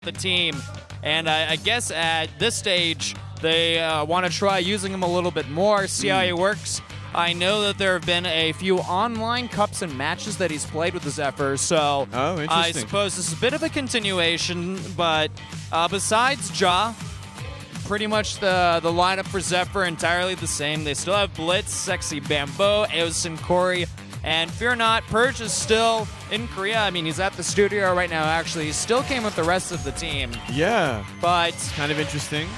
the team, and I guess at this stage they want to try using him a little bit more, see how he works. I know that there have been a few online cups and matches that he's played with the Zephyr, so I suppose this is a bit of a continuation, but besides Ja, pretty much the lineup for Zephyr entirely the same. They still have Blitz, Sexy Bamboo, Aosin Corey, and fear not, Purge is still in Korea. I mean, he's at the studio right now, actually. He still came with the rest of the team. Yeah. But kind of interesting.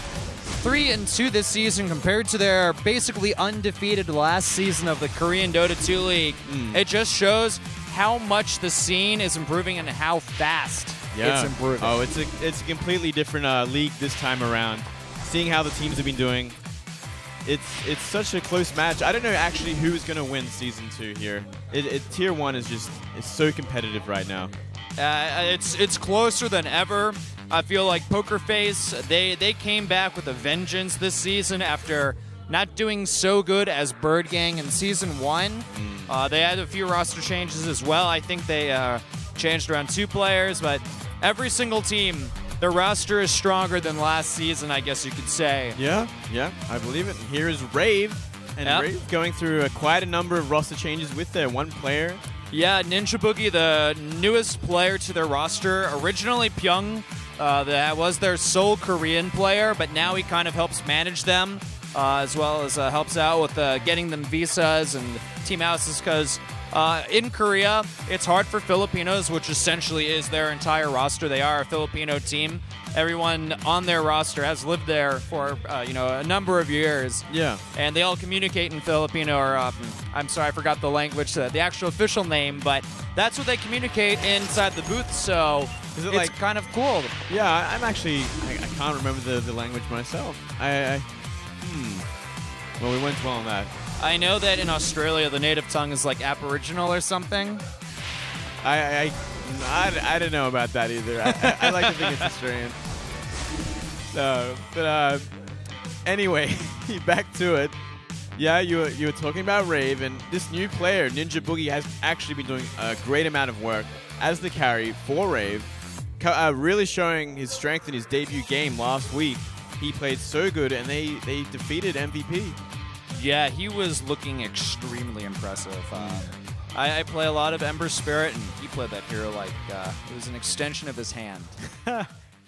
3-2 this season compared to their basically undefeated last season of the Korean Dota 2 League. It just shows how much the scene is improving and how fast it's improving. Oh, it's a completely different league this time around. Seeing how the teams have been doing, it's such a close match. I don't know actually who's going to win Season 2 here. Tier 1 is just so competitive right now. It's closer than ever. I feel like Poker Face, they came back with a vengeance this season after not doing so good as Bird Gang in Season 1. They had a few roster changes as well. I think they changed around 2 players, but every single team, their roster is stronger than last season, I guess you could say. Yeah, I believe it. Here is Rave, and Rave going through quite a number of roster changes with their one player. Yeah, Ninja Boogie, the newest player to their roster. Originally Pyong, that was their sole Korean player, but now he kind of helps manage them, as well as helps out with getting them visas and team houses, because in Korea, it's hard for Filipinos, which essentially is their entire roster. They are a Filipino team. Everyone on their roster has lived there for a number of years. Yeah. And they all communicate in Filipino, or I'm sorry, I forgot the language, the actual official name, but that's what they communicate inside the booth, so it's kind of cool. Yeah, I'm actually, I can't remember the language myself. Well, we went well on that. I know that in Australia, the native tongue is like Aboriginal or something. I don't know about that either. I like to think it's Australian. But anyway, back to it. Yeah, you were talking about Rave, and this new player, Ninja Boogie, has actually been doing a great amount of work as the carry for Rave, really showing his strength in his debut game last week. He played so good, and they defeated MVP. Yeah, he was looking extremely impressive. I play a lot of Ember Spirit, and he played that hero like it was an extension of his hand.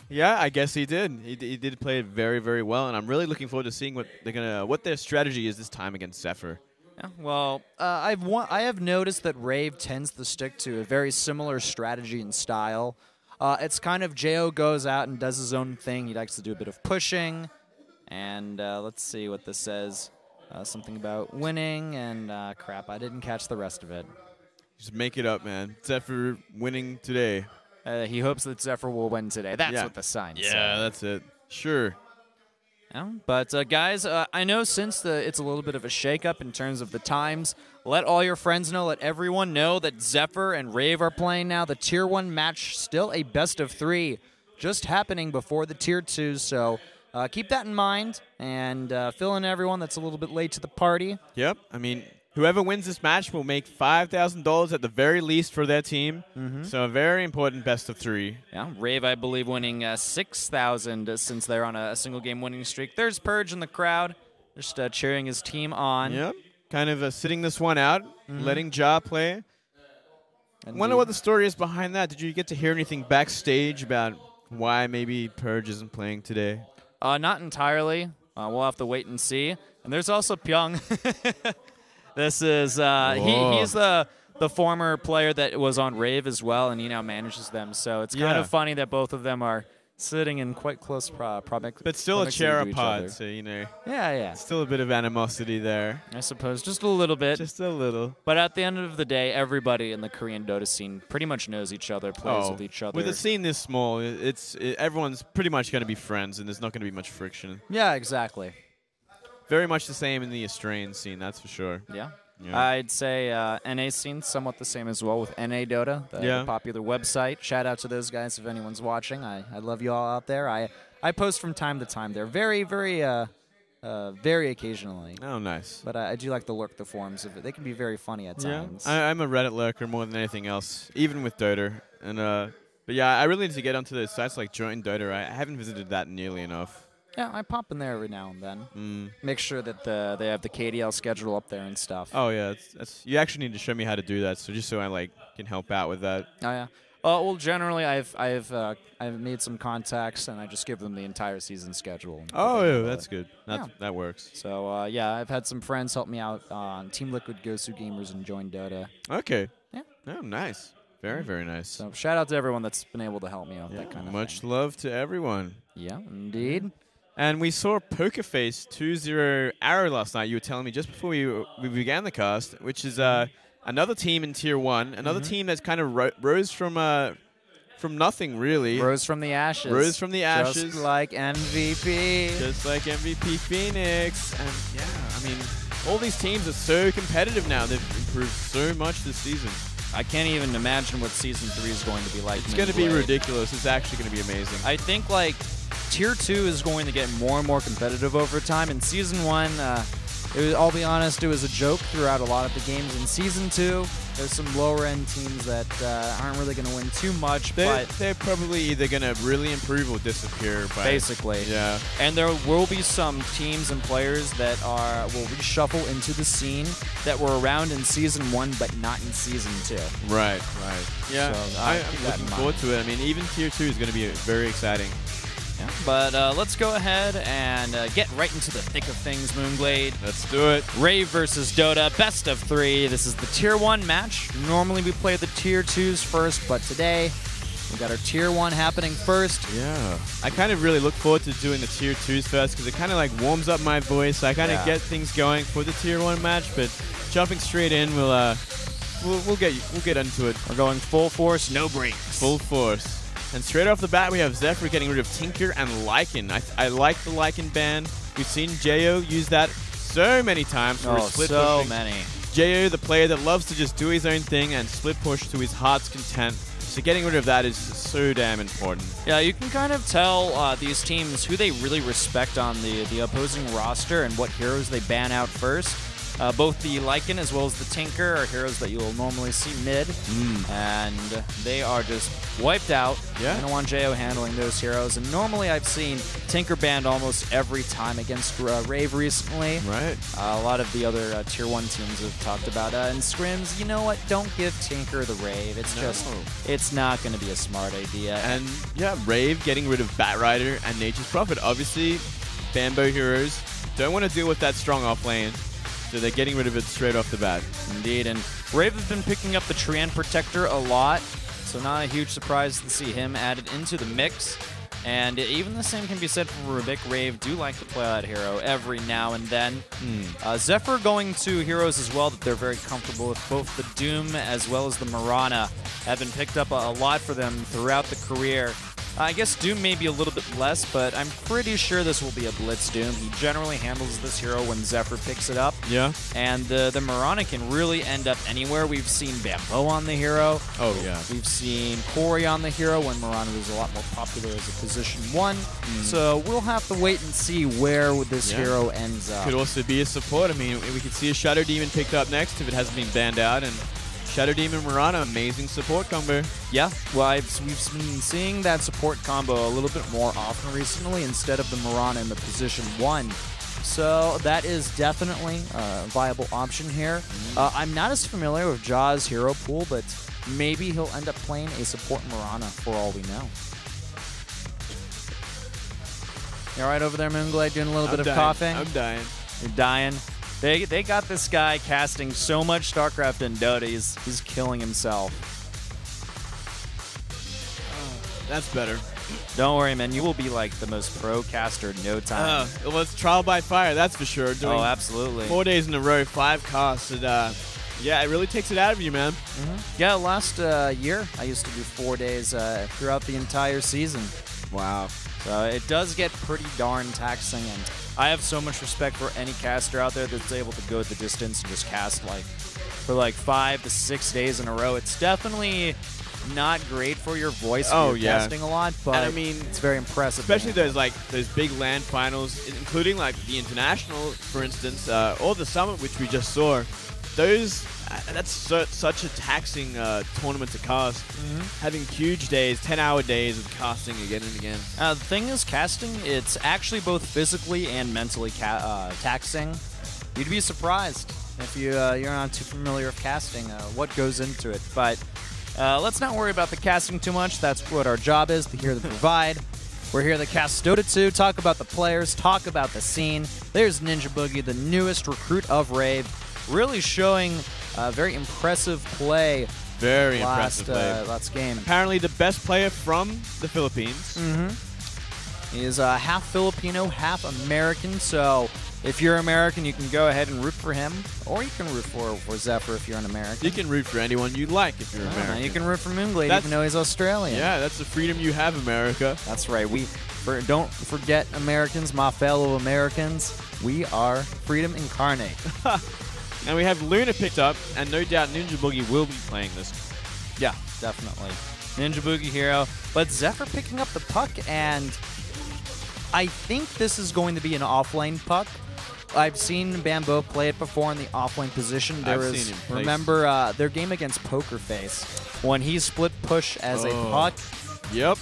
Yeah, I guess he did. He did play it very, very well, and I'm really looking forward to seeing what their strategy is this time against Zephyr. Yeah, well, I have noticed that Rave tends to stick to a very similar strategy and style. It's kind of Jo goes out and does his own thing. He likes to do a bit of pushing, and let's see what this says. Something about winning, and crap, I didn't catch the rest of it. Just make it up, man. Zephyr winning today. He hopes that Zephyr will win today. That's what the sign says. Yeah, that's it. Sure. Yeah, but guys, I know since it's a little bit of a shakeup in terms of the times, let all your friends know, let everyone know that Zephyr and Rave are playing now. The Tier 1 match, still a best of 3, just happening before the Tier 2, so keep that in mind, and fill in everyone that's a little bit late to the party. Yep. I mean, whoever wins this match will make $5,000 at the very least for their team. So a very important best of 3. Yeah. Rave, I believe, winning $6,000 since they're on a single-game winning streak. There's Purge in the crowd, just cheering his team on. Yep. Kind of sitting this one out, letting Ja play. I wonder what the story is behind that. Did you get to hear anything backstage about why maybe Purge isn't playing today? Not entirely. We'll have to wait and see. And there's also Pyong. This is he's the former player that was on Rave as well, and he now manages them. So it's kind of funny that both of them are sitting in quite close proximity. But still a chair apart, so Yeah. Still a bit of animosity there. I suppose, just a little bit. Just a little. But at the end of the day, everybody in the Korean Dota scene pretty much knows each other, plays with each other. With a scene this small, everyone's pretty much going to be friends, and there's not going to be much friction. Yeah, exactly. Very much the same in the Australian scene, that's for sure. Yeah. I'd say NA scene somewhat the same as well with NA Dota, the popular website. Shout out to those guys if anyone's watching. I love you all out there. I post from time to time. They're very, very, very occasionally. Oh, nice. But I do like to lurk the forums of it. They can be very funny at times. I'm a Reddit lurker more than anything else, even with Dota. And But yeah, I really need to get onto those sites like Join Dota. I haven't visited that nearly enough. Yeah, I pop in there every now and then. Make sure that they have the KDL schedule up there and stuff. Oh yeah, you actually need to show me how to do that, so just so I can help out with that. Oh yeah. Well, generally, I've made some contacts and I just give them the entire season schedule. Oh, yeah, that's good. That works. So yeah, I've had some friends help me out on Team Liquid, Gosu Gamers, and Join Dota. Okay. Yeah. Oh, nice. Very, very nice. So shout out to everyone that's been able to help me out with that kind of much thing. love to everyone. Yeah, indeed. And we saw Pokerface 2-0 Arrow last night. You were telling me just before we began the cast, which is another team in Tier 1, another team that's kind of rose from nothing, really. Rose from the ashes. Rose from the ashes. Just like MVP. Just like MVP Phoenix. And yeah, I mean, all these teams are so competitive now. They've improved so much this season. I can't even imagine what Season 3 is going to be like. It's going to be ridiculous. It's actually going to be amazing. I think, like, Tier 2 is going to get more and more competitive over time. In Season 1, I'll be honest, it was a joke throughout a lot of the games. In Season 2, there's some lower-end teams that aren't really going to win too much. They're probably either going to really improve or disappear. Basically. Yeah. And there will be some teams and players that will reshuffle into the scene that were around in Season 1 but not in Season 2. Right. Yeah, so, I'm looking forward to it. I mean, even Tier 2 is going to be very exciting. Yeah. But let's go ahead and get right into the thick of things, Moonglade. Let's do it. Rave versus Dota, best of 3. This is the Tier 1 match. Normally we play the Tier 2s first, but today we got our Tier 1 happening first. Yeah. I kind of really look forward to doing the Tier 2s first because it kind of like warms up my voice. I kind of get things going for the Tier 1 match, but jumping straight in, we'll get into it. We're going full force, no breaks. Full force. And straight off the bat, we have Zephyr getting rid of Tinker and Lycan. I like the Lycan ban. We've seen Jo use that so many times for split pushing. Many. Jo, the player that loves to just do his own thing and split push to his heart's content. So getting rid of that is so damn important. Yeah, you can kind of tell these teams who they really respect on the opposing roster and what heroes they ban out first. Both the Lycan as well as the Tinker are heroes that you'll normally see mid, and they are just wiped out. Yeah. I don't want Jo handling those heroes, and normally I've seen Tinker banned almost every time against Rave recently. Right. A lot of the other Tier 1 teams have talked about in scrims, you know what, don't give Tinker the Rave. It's not going to be a smart idea. And yeah, Rave getting rid of Batrider and Nature's Prophet. Obviously, Bambo heroes don't want to deal with that strong off lane. So they're getting rid of it straight off the bat. Indeed, and Rave has been picking up the Trian Protector a lot, so not a huge surprise to see him added into the mix. And even the same can be said for Rubik. Rave do like to play that hero every now and then. Zephyr going to heroes as well that they're very comfortable with. Both the Doom as well as the Mirana have been picked up a lot for them throughout the career. I guess Doom may be a little bit less, but I'm pretty sure this will be a Blitz Doom. He generally handles this hero when Zephyr picks it up. Yeah. And the Mirana can really end up anywhere. We've seen Bambo on the hero. Oh, yeah. We've seen Corey on the hero when Mirana was a lot more popular as a position 1. So we'll have to wait and see where this hero ends up. Could also be a support. I mean, we could see a Shadow Demon picked up next if it hasn't been banned out, and Shadow Demon Mirana, amazing support combo. Yeah, well, we've been seeing that support combo a little bit more often recently instead of the Mirana in the position 1. So that is definitely a viable option here. I'm not as familiar with Jaw's hero pool, but maybe he'll end up playing a support Mirana for all we know. You all right over there, Moonglade, doing a little bit of coughing? I'm dying. You're dying? They got this guy casting so much StarCraft and Dota, he's killing himself. That's better. Don't worry, man. You will be like the most pro caster in no time. Well, it's trial by fire, that's for sure. Doing absolutely. 4 days in a row, 5 casts. And, yeah, it really takes it out of you, man. Yeah, last year I used to do 4 days throughout the entire season. Wow. So it does get pretty darn taxing, and I have so much respect for any caster out there that's able to go the distance and just cast for 5 to 6 days in a row. It's definitely not great for your voice. Oh, if you're casting a lot, but and I mean, it's very impressive. Especially those big LAN finals, including like the international, for instance, or the summit, which we just saw. Those that's such a taxing tournament to cast. Having huge days, 10-hour days of casting again and again. The thing is, casting, it's actually both physically and mentally taxing. You'd be surprised if you're not too familiar with casting, what goes into it. But let's not worry about the casting too much. That's what our job is, to here to provide. We're here to cast DOTA2, talk about the players, talk about the scene. There's Ninja Boogie, the newest recruit of Rave, really showing very impressive play. Very impressive play. Last game. Apparently the best player from the Philippines. He is half Filipino, half American, so if you're American, you can go ahead and root for him, or you can root for Zephyr if you're an American. You can root for anyone you like if you're American. You can root for Moonglade even though he's Australian. Yeah, that's the freedom you have, America. That's right. Don't forget, Americans, my fellow Americans, we are freedom incarnate. And we have Luna picked up, and no doubt Ninja Boogie will be playing this. Yeah, definitely. Ninja Boogie hero. But Zephyr picking up the puck, and I think this is going to be an offlane puck. I've seen Bambo play it before in the offlane position. Remember their game against Poker Face, when he split push as a puck. Yep.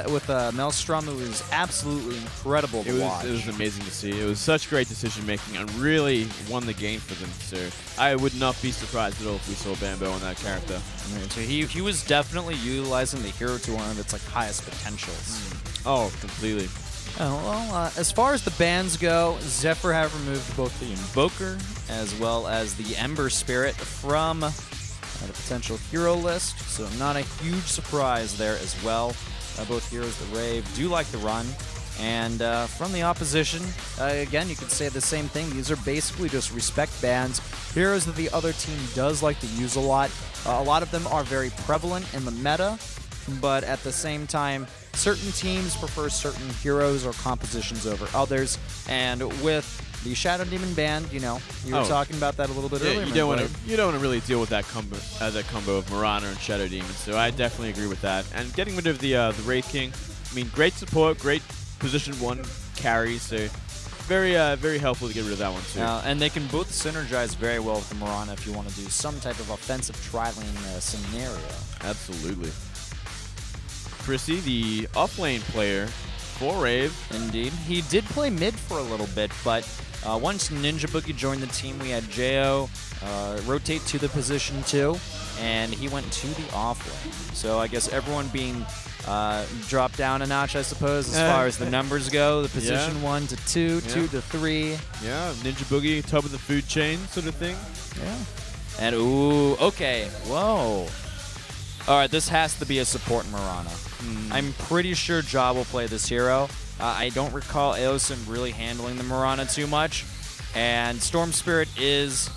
With Maelstrom, it was absolutely incredible to watch. It was amazing to see. It was such great decision making and really won the game for them. So I would not be surprised at all if we saw Bambo on that character. So he was definitely utilizing the hero to one of its highest potentials. Oh, completely. Oh, well, as far as the bans go, Zephyr have removed both the Invoker as well as the Ember Spirit from the potential hero list, so not a huge surprise there as well. Both heroes, the Rave, do like the run. And from the opposition, again, you could say the same thing. These are basically just respect bans. Heroes that the other team does like to use a lot. A lot of them are very prevalent in the meta, but at the same time, certain teams prefer certain heroes or compositions over others. And with the Shadow Demon ban, you were talking about that a little bit earlier. You don't want to really deal with that combo of Mirana and Shadow Demon. So I definitely agree with that. And getting rid of the Wraith King, I mean, great support, great position 1 carry. So very helpful to get rid of that one too. And they can both synergize very well with the Mirana if you want to do some type of offensive tri-lane scenario. Absolutely. Chrissy, the off-lane player for Rave. Indeed. He did play mid for a little bit, but once Ninja Boogie joined the team, we had Jo rotate to the position 2, and he went to the off-lane. So I guess everyone being dropped down a notch, I suppose, as far as the numbers go. The position 1 to 2, 2 to 3. Yeah, Ninja Boogie, top of the food chain sort of thing. Yeah. And, ooh, okay. Whoa. All right, this has to be a support Mirana. I'm pretty sure Ja will play this hero. I don't recall Aosin really handling the Mirana too much. And Storm Spirit is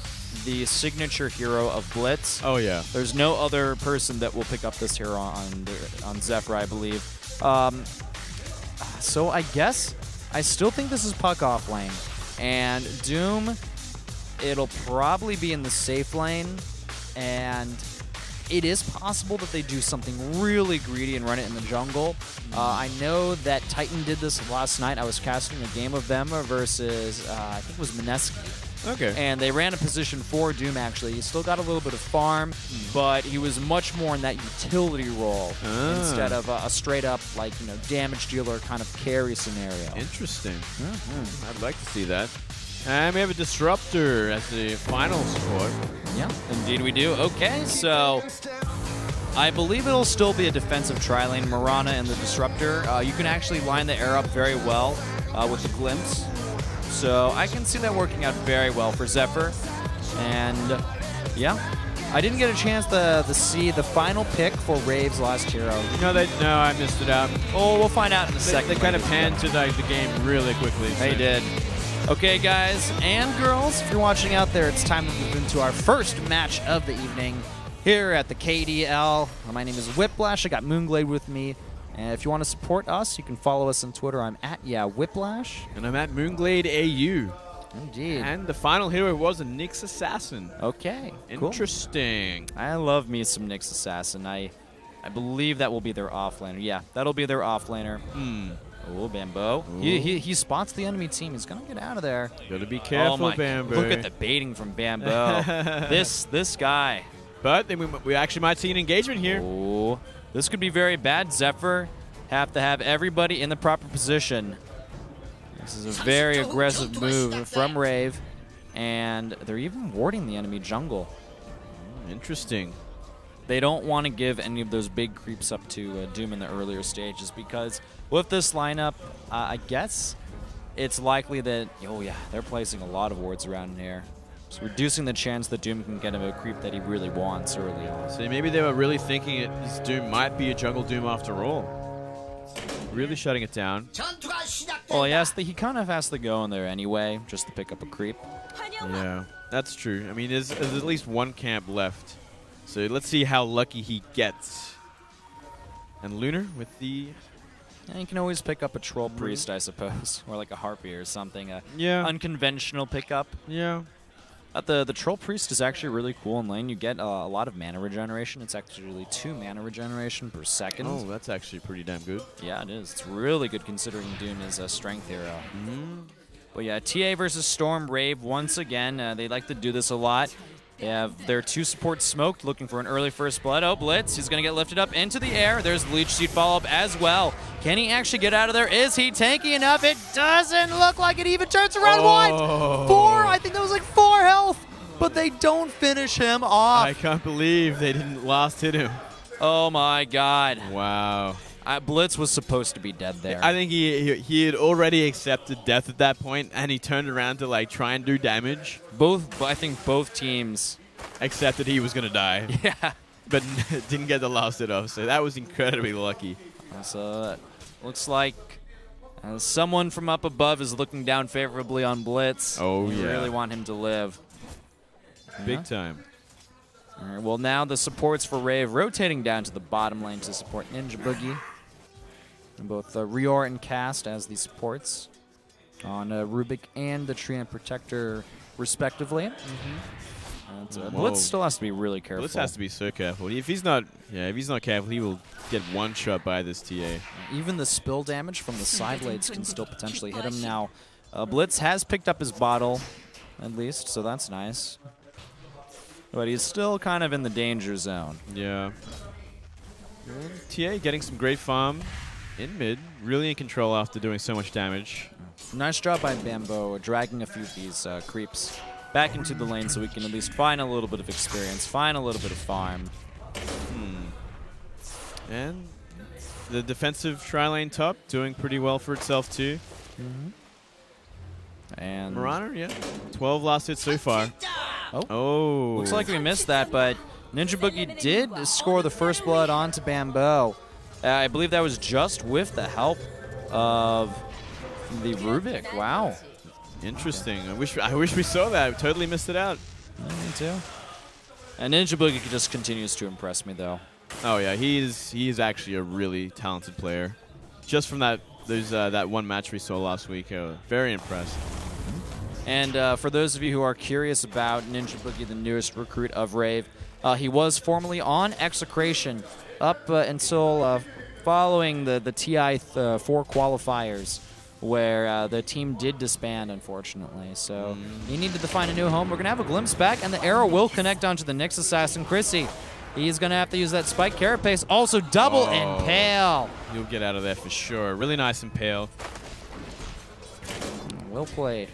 the signature hero of Blitz. Oh, yeah. There's no other person that will pick up this hero on Zephyr, I believe. So I guess I still think this is puck off lane. And Doom, it'll probably be in the safe lane. And it is possible that they do something really greedy and run it in the jungle. I know that Titan did this last night. I was casting a game of them versus, I think it was Mineski. Okay. And they ran a position 4 Doom, actually. He still got a little bit of farm, but he was much more in that utility role instead of a straight-up, damage dealer kind of carry scenario. Interesting. I'd like to see that. And we have a Disruptor as the final support. Yeah, indeed we do. Okay, so I believe it'll still be a defensive tri-lane, Mirana and the Disruptor. You can actually line the air up very well with the Glimpse. So I can see that working out very well for Zephyr. And yeah, I didn't get a chance to see the final pick for Rave's last hero. No, I missed it out. Oh, we'll find out in a second. They kind of panned to the game really quickly. They did. Okay, guys and girls, if you're watching out there, it's time to move into our first match of the evening here at the KDL. My name is Whiplash. I got Moonglade with me. And if you want to support us, you can follow us on Twitter. I'm at Whiplash. And I'm at Moonglade AU. Indeed. And the final hero was a Nyx Assassin. Okay, Interesting. Cool. I love me some Nyx Assassin. I I believe that will be their offlaner. Yeah, that'll be their offlaner. Oh, Bambo. He spots the enemy team. He's going to get out of there. Gotta be careful, Bambo. Look at the baiting from Bambo. this guy. But then we actually might see an engagement here. Oh, this could be very bad. Zephyr have to have everybody in the proper position. This is a very aggressive move from Rave. And they're even warding the enemy jungle. Interesting. They don't want to give any of those big creeps up to Doom in the earlier stages because with this lineup, I guess it's likely that, oh yeah, they're placing a lot of wards around here. So reducing the chance that Doom can get him a creep that he really wants early on. So maybe they were really thinking this Doom might be a jungle Doom after all. Really shutting it down. Well, yes, he kind of has to go in there anyway, just to pick up a creep. Yeah, that's true. I mean, there's at least one camp left. So let's see how lucky he gets. And Lunar with the... Yeah, you can always pick up a Troll Priest, I suppose. Or like a Harpy or something. Yeah. Unconventional pickup. Yeah. The Troll Priest is actually really cool in lane. You get a lot of mana regeneration. It's actually 2 mana regeneration per second. Oh, that's actually pretty damn good. Yeah, it is. It's really good considering Doom is a strength hero. But yeah, TA versus Storm, Rave, once again, they like to do this a lot. They have their 2 supports smoked, looking for an early first blood. Oh, Blitz, he's going to get lifted up into the air. There's Leech Seed follow-up as well. Can he actually get out of there? Is he tanky enough? It doesn't look like it even turns around. What? 4? I think that was like 4 health. But they don't finish him off. I can't believe they didn't last hit him. Oh, my God. Wow. Blitz was supposed to be dead there. I think he had already accepted death at that point, and he turned around to like try and do damage. I think both teams accepted he was going to die. Yeah. But didn't get the last hit off, so that was incredibly lucky. So it looks like someone from up above is looking down favorably on Blitz. Oh, We yeah. really want him to live. Big time. All right, well, now the supports for Rave rotating down to the bottom lane to support Ninja Boogie. And both Rior and Cast as the supports on Rubik and the Tree and Protector, respectively. Blitz still has to be really careful. Blitz has to be so careful. If he's not careful, he will get one shot by this TA. Even the spill damage from the side blades can still potentially hit him. Now, Blitz has picked up his bottle, at least, so that's nice. But he's still kind of in the danger zone. Yeah. TA getting some great farm in mid, really in control after doing so much damage. Nice job by Bambo dragging a few of these creeps back into the lane so we can at least find a little bit of experience, find a little bit of farm. And the defensive tri-lane top doing pretty well for itself too. And Marana, yeah. 12 last hits so far. Oh. Looks like we missed that, but Ninja Boogie did score the first blood onto Bambo. I believe that was just with the help of the Rubik. Wow. Interesting. I wish we saw that. We totally missed it out. Me too. And Ninja Boogie just continues to impress me, though. Oh yeah, he is actually a really talented player. Just from that one match we saw last week, very impressed. And for those of you who are curious about Ninja Boogie, the newest recruit of Rave, he was formerly on Execration up until following the TI4 qualifiers, where the team did disband, unfortunately. So he needed to find a new home. We're going to have a glimpse back, and the arrow will connect onto the Nyx Assassin, Chrissy. He's going to have to use that spike carapace. Also double impale. He'll get out of there for sure. Really nice impale. Well played.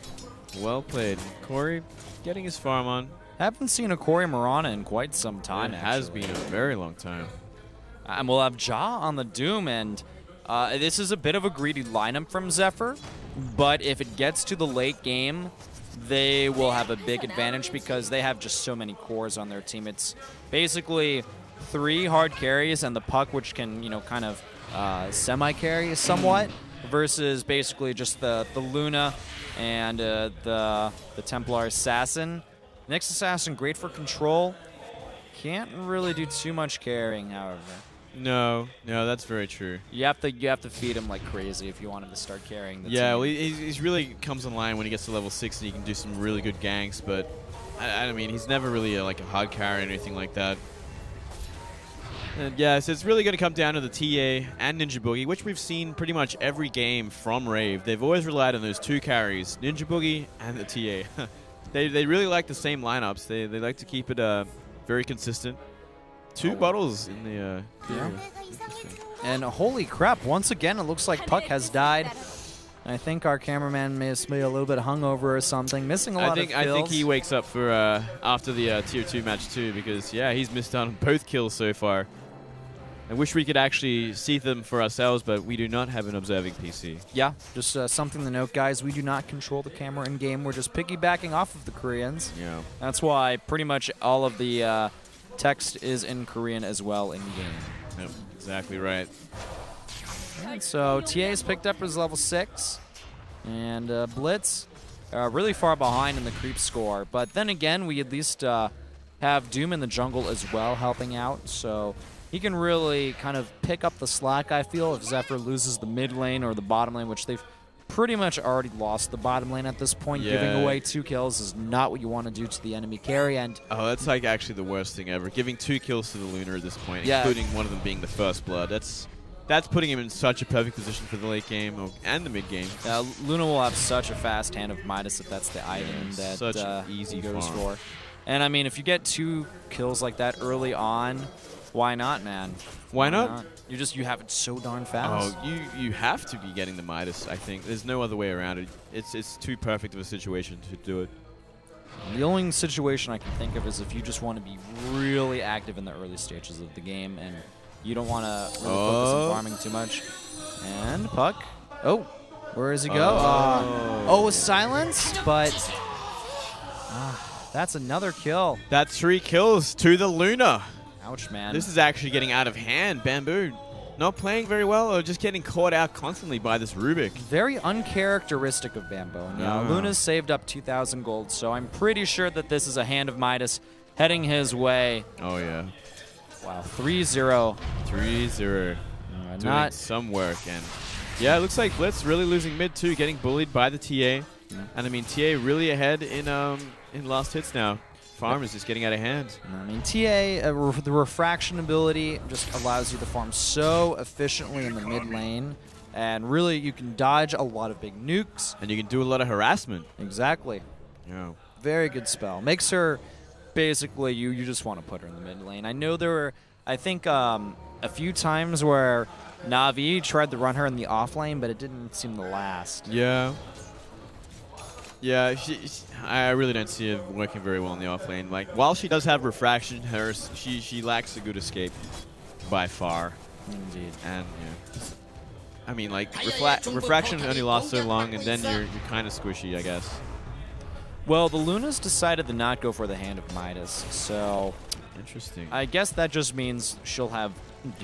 Well played. Corey getting his farm on. Haven't seen a Corey Marana in quite some time, It has been a very long time. And we'll have Ja on the Doom, and this is a bit of a greedy lineup from Zephyr, but if it gets to the late game, they will have a big advantage because they have just so many cores on their team. It's basically 3 hard carries and the puck, which can, kind of semi-carry somewhat, versus basically just the Luna and the Templar Assassin. Nyx Assassin, great for control. Can't really do too much carrying, however. No, that's very true. You have to feed him like crazy if you want him to start carrying the team. Well, he's really comes online when he gets to level 6 and he can do some really good ganks, but I mean, he's never really like a hard carry or anything like that. And yeah, so it's really going to come down to the TA and Ninja Boogie, which we've seen pretty much every game from Rave. They've always relied on those two carries, Ninja Boogie and the TA. They really like the same lineups. They like to keep it very consistent. Two bottles in the yeah. And holy crap, once again, it looks like Puck has died. I think our cameraman may be a little bit hungover or something, missing a lot of kills. I think he wakes up for after the Tier 2 match too, because, yeah, he's missed out on both kills so far. I wish we could actually see them for ourselves, but we do not have an observing PC. Yeah, just something to note, guys. We do not control the camera in-game. We're just piggybacking off of the Koreans. Yeah. That's why pretty much all of the text is in Korean as well in-game. Yep, exactly right. And so TA's picked up his level 6, and Blitz really far behind in the creep score. But then again, we at least have Doom in the jungle as well helping out, so he can really kind of pick up the slack, I feel, if Zephyr loses the mid lane or the bottom lane, which they've pretty much already lost the bottom lane at this point. Yeah. Giving away 2 kills is not what you want to do to the enemy carry. And oh, that's like actually the worst thing ever. Giving 2 kills to the Lunar at this point, including one of them being the first blood. That's putting him in such a perfect position for the late game and the mid game. Luna will have such a fast hand of Midas if that's the item that such an easy he goes farm. for. And I mean, if you get 2 kills like that early on, why not, man? Why not? You have it so darn fast. Oh, you have to be getting the Midas, I think. There's no other way around it. It's too perfect of a situation to do it. The only situation I can think of is if you just want to be really active in the early stages of the game and you don't want to really focus on farming too much. And Puck. Oh, where does he go? Silenced, but that's another kill. That's 3 kills to the Luna. Ouch, man. This is actually getting out of hand. Bamboo not playing very well or just getting caught out constantly by this Rubik. Very uncharacteristic of Bamboo. Now, Luna's saved up 2,000 gold, so I'm pretty sure that this is a hand of Midas heading his way. Oh, yeah. Wow, 3-0. 3-0. Doing some work. And yeah, it looks like Blitz really losing mid too, getting bullied by the TA. Yeah. And I mean, TA really ahead in last hits now. Farm is just getting out of hand. I mean, TA, the refraction ability just allows you to farm so efficiently in the mid lane. And really, you can dodge a lot of big nukes. And you can do a lot of harassment. Exactly. Yeah. Very good spell. Makes her... Basically, you just want to put her in the mid lane. I know there were, I think, a few times where Na'Vi tried to run her in the off lane, but it didn't seem to last. Yeah. Yeah, I really don't see it working very well in the off lane. Like, while she does have refraction, she lacks a good escape by far. Indeed. And yeah, I mean, like, refraction only lasts so long, and then you're kind of squishy, I guess. Well, the Lunas decided to not go for the Hand of Midas, so... Interesting. I guess that just means she'll have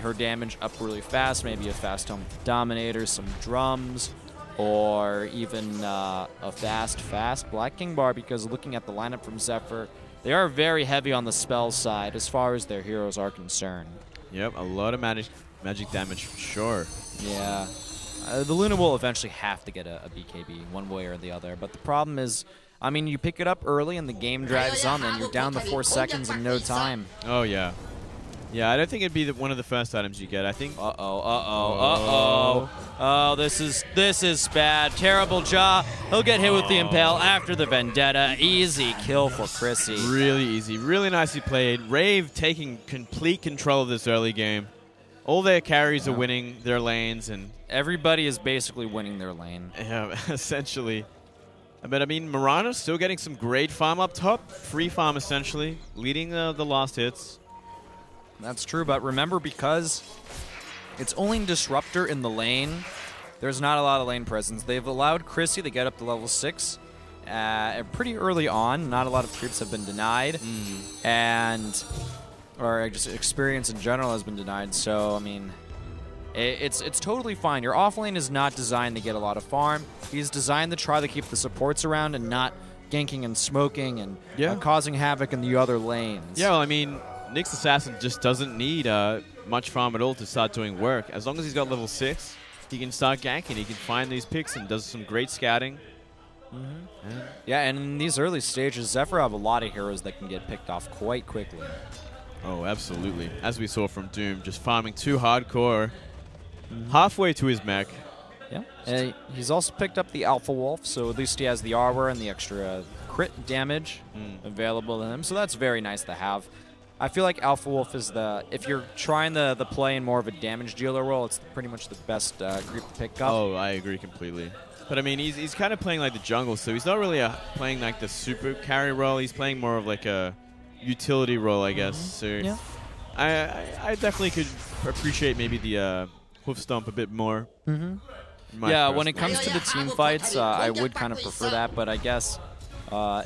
her damage up really fast, maybe a fast home Dominator, some drums, or even a fast Black King bar, because looking at the lineup from Zephyr, they are very heavy on the spell side as far as their heroes are concerned. Yep, a lot of magic damage for sure. Yeah. The Luna will eventually have to get a BKB one way or the other, but the problem is... I mean, you pick it up early and the game drags on, and you're down to 4 seconds in no time. Oh, yeah. Yeah, I don't think it'd be one of the first items you get. I think... Oh, this is bad. Terrible Jaw. He'll get hit with the Impale after the Vendetta. Easy kill for Chrissy. Really easy. Really nicely played. Rave taking complete control of this early game. All their carries are winning their lanes, and... Everybody is basically winning their lane. Yeah, essentially. But I mean, Mirana's still getting some great farm up top. Free farm, essentially, leading the last hits. That's true, but remember, because it's only Disruptor in the lane, there's not a lot of lane presence. They've allowed Chrissy to get up to level 6 pretty early on. Not a lot of creeps have been denied, or just experience in general has been denied. So, I mean... It's totally fine. Your offlane is not designed to get a lot of farm. He's designed to try to keep the supports around and not ganking and smoking and causing havoc in the other lanes. Yeah, well, I mean, Nyx Assassin just doesn't need much farm at all to start doing work. As long as he's got level 6, he can start ganking. He can find these picks and does some great scouting. Yeah, and in these early stages, Zephyr have a lot of heroes that can get picked off quite quickly. Oh, absolutely. As we saw from Doom, just farming too hardcore. Halfway to his mech. Yeah. He's also picked up the Alpha Wolf, so at least he has the armor and the extra crit damage available to him. So that's very nice to have. I feel like Alpha Wolf is if you're trying the play in more of a damage dealer role, it's pretty much the best group to pick up. Oh, I agree completely. But I mean, he's kind of playing like the jungle, so he's not really playing like the super carry role. He's playing more of like a utility role, I guess. So yeah. I definitely could appreciate maybe the hoof stomp a bit more. Yeah, when it comes to the team fights, I would kind of prefer that, but I guess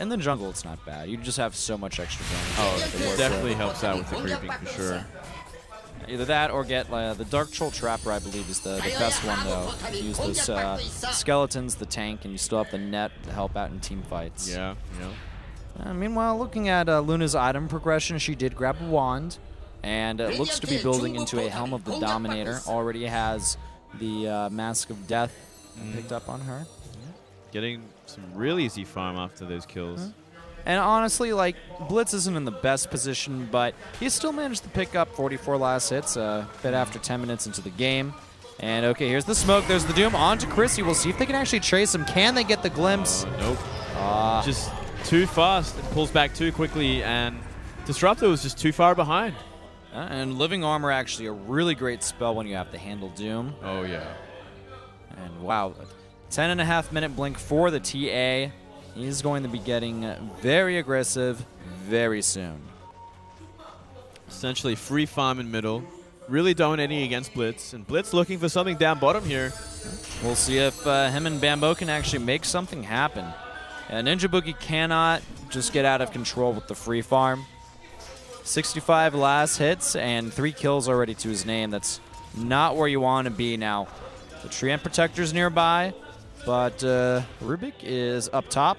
in the jungle it's not bad. You just have so much extra damage. Oh, it definitely helps out with the creeping for sure. Either that or get the Dark Troll Trapper, I believe, is the best one, though. You use those skeletons, the tank, and you still have the net to help out in team fights. Yeah, yeah. Meanwhile, looking at Luna's item progression, she did grab a wand, and it looks to be building into a Helm of the Dominator. Already has the Mask of Death picked up on her. Getting some really easy farm after those kills. And honestly, like, Blitz isn't in the best position, but he still managed to pick up 44 last hits a bit after 10 minutes into the game. And okay, here's the smoke. There's the Doom on to Chrissy. We'll see if they can actually trace him. Can they get the glimpse? Nope. Just too fast. It pulls back too quickly, and Disruptor was just too far behind. And Living Armor actually a really great spell when you have to handle Doom. Oh, yeah. And wow, 10.5-minute blink for the TA. He's going to be getting very aggressive very soon. Essentially free farm in middle. Really dominating against Blitz. And Blitz looking for something down bottom here. We'll see if him and Bambo can actually make something happen. Ninja Boogie cannot just get out of control with the free farm. 65 last hits and 3 kills already to his name. That's not where you want to be now. The Treant Protector's nearby. But Rubik is up top.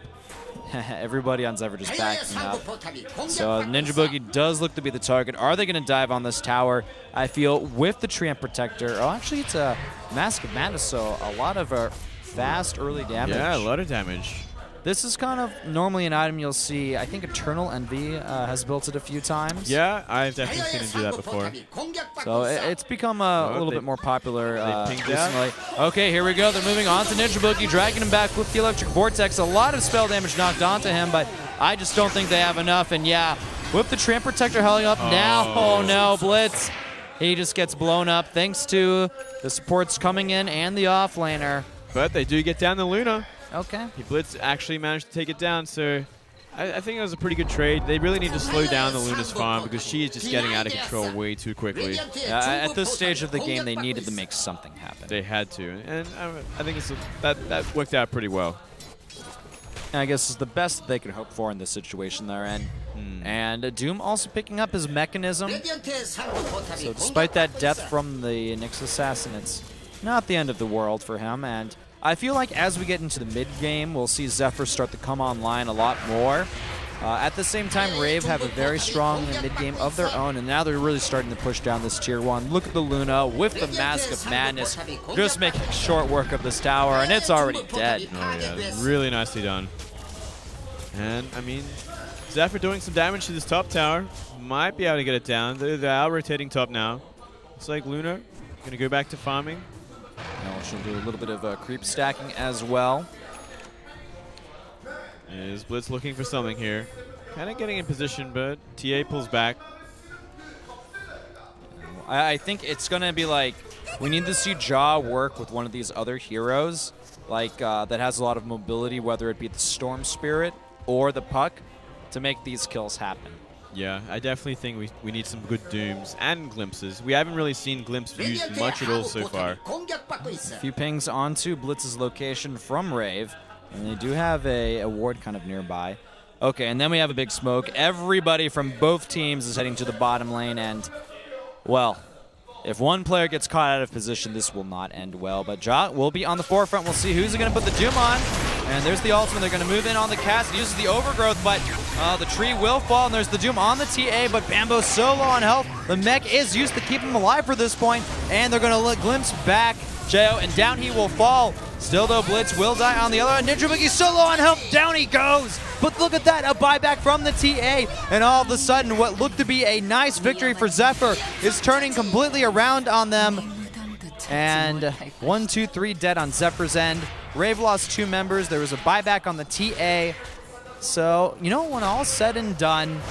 Everybody on Zephyr just backing up. So Ninja Boogie does look to be the target. Are they going to dive on this tower? I feel with the Treant Protector. Oh, actually, it's a Mask of Madness, so a lot of fast early damage. Yeah, a lot of damage. This is kind of normally an item you'll see. I think Eternal Envy has built it a few times. Yeah, I've definitely seen him do that before. So it's become a little bit more popular recently. Okay, here we go. They're moving on to Ninja Boogie, dragging him back with the Electric Vortex. A lot of spell damage knocked onto him, but I just don't think they have enough. And yeah, with the Treant Protector held up now. Oh no, Blitz. He just gets blown up thanks to the supports coming in and the offlaner. But they do get down the Luna. Okay. Blitz actually managed to take it down, so I think it was a pretty good trade. They really need to slow down the Luna's farm because she is just getting out of control way too quickly. At this stage of the game, they needed to make something happen. They had to, and I think that worked out pretty well. And I guess it's the best that they could hope for in this situation they're in. And Doom also picking up his mechanism. So despite that death from the Nyx Assassin, it's not the end of the world for him. And I feel like as we get into the mid-game, we'll see Zephyr start to come online a lot more. At the same time, Rave have a very strong mid-game of their own, and now they're really starting to push down this Tier 1. Look at the Luna with the Mask of Madness, just making short work of this tower, and it's already dead. Oh yeah, really nicely done. And, I mean, Zephyr doing some damage to this top tower. Might be able to get it down. They're out rotating top now. Looks like Luna going to go back to farming. Now she'll do a little bit of creep stacking as well. Is Blitz looking for something here? Kind of getting in position, but TA pulls back. I think it's going to be like, we need to see Jaw work with one of these other heroes, like that has a lot of mobility, whether it be the Storm Spirit or the Puck, to make these kills happen. Yeah, I definitely think we need some good Dooms and Glimpses. We haven't really seen Glimpse used much at all so far. A few pings onto Blitz's location from Rave, and they do have a ward kind of nearby. Okay, and then we have a big smoke. Everybody from both teams is heading to the bottom lane, and, well, if one player gets caught out of position, this will not end well. But Ja will be on the forefront. We'll see who's going to put the Doom on. And there's the ultimate. They're going to move in on the cast. It uses the overgrowth, but the tree will fall. And there's the Doom on the TA, but Bambo's so low on health. The mech is used to keep him alive for this point. And they're going to glimpse back Jo, and down he will fall. Still, though, Blitz will die on the other end. Ninja Boogie solo on help. Down he goes. But look at that, a buyback from the TA. And all of a sudden, what looked to be a nice victory for Zephyr is turning completely around on them. And 1, 2, 3 dead on Zephyr's end. Rave lost 2 members. There was a buyback on the TA. So, you know, when all's said and done,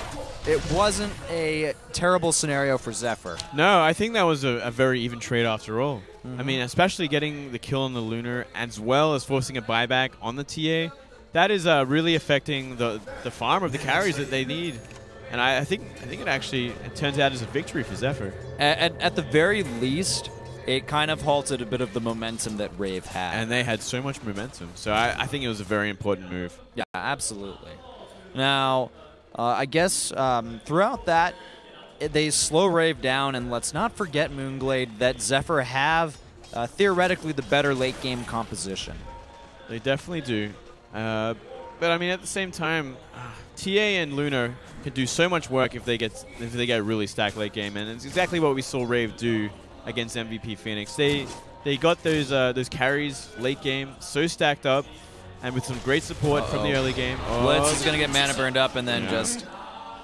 it wasn't a terrible scenario for Zephyr. No, I think that was a very even trade after all. I mean, especially getting the kill on the Lunar as well as forcing a buyback on the TA. That is really affecting the farm of the carries that they need. And I think it turns out as a victory for Zephyr. At the very least, it kind of halted a bit of the momentum that Rave had. And they had so much momentum. So I think it was a very important move. Yeah, absolutely. Now, I guess throughout that, they slow Rave down, and let's not forget, Moonglade, that Zephyr have theoretically the better late-game composition. They definitely do. But, I mean, at the same time, TA and Lunar can do so much work if they get really stacked late game, and it's exactly what we saw Rave do against MVP Phoenix. They got those carries late game so stacked up, and with some great support from the early game. Blitz is going to get mana burned up, and then just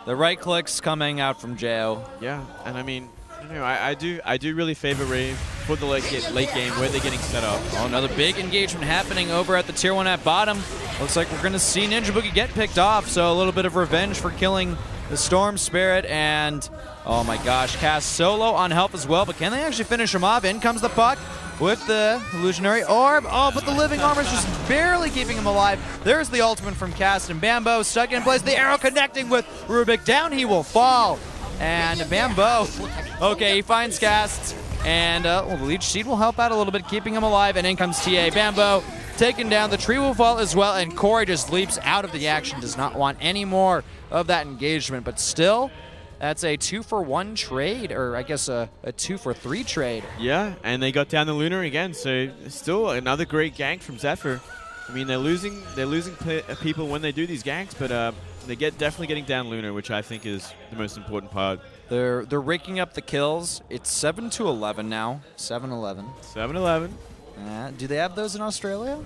the right clicks coming out from Jo. Yeah, and I mean, you know, I do really favor Rave for the late game where they're getting set up. Oh, another big engagement happening over at the Tier 1 at bottom. Looks like we're going to see Ninja Boogie get picked off, so a little bit of revenge for killing the Storm Spirit, and oh my gosh, Cast solo on help as well, but can they actually finish him off? In comes the puck with the Illusionary Orb. Oh, but the Living Armor is just barely keeping him alive. There's the ultimate from Cast, and Bambo stuck in place. The arrow connecting with Rubik. Down he will fall. And Bambo, okay, he finds Cast, and well, the Leech Seed will help out a little bit, keeping him alive, and in comes TA. Bambo taken down. The tree will fall as well, and Corey just leaps out of the action, does not want any more of that engagement, but still, that's a 2-for-1 trade, or I guess a 2-for-3 trade. Yeah, and they got down the Lunar again, so still another great gank from Zephyr. I mean, they're losing people when they do these ganks, but they definitely getting down Lunar, which I think is the most important part. They're raking up the kills. It's 7-11 now. 7-11. 7-11. Do they have those in Australia?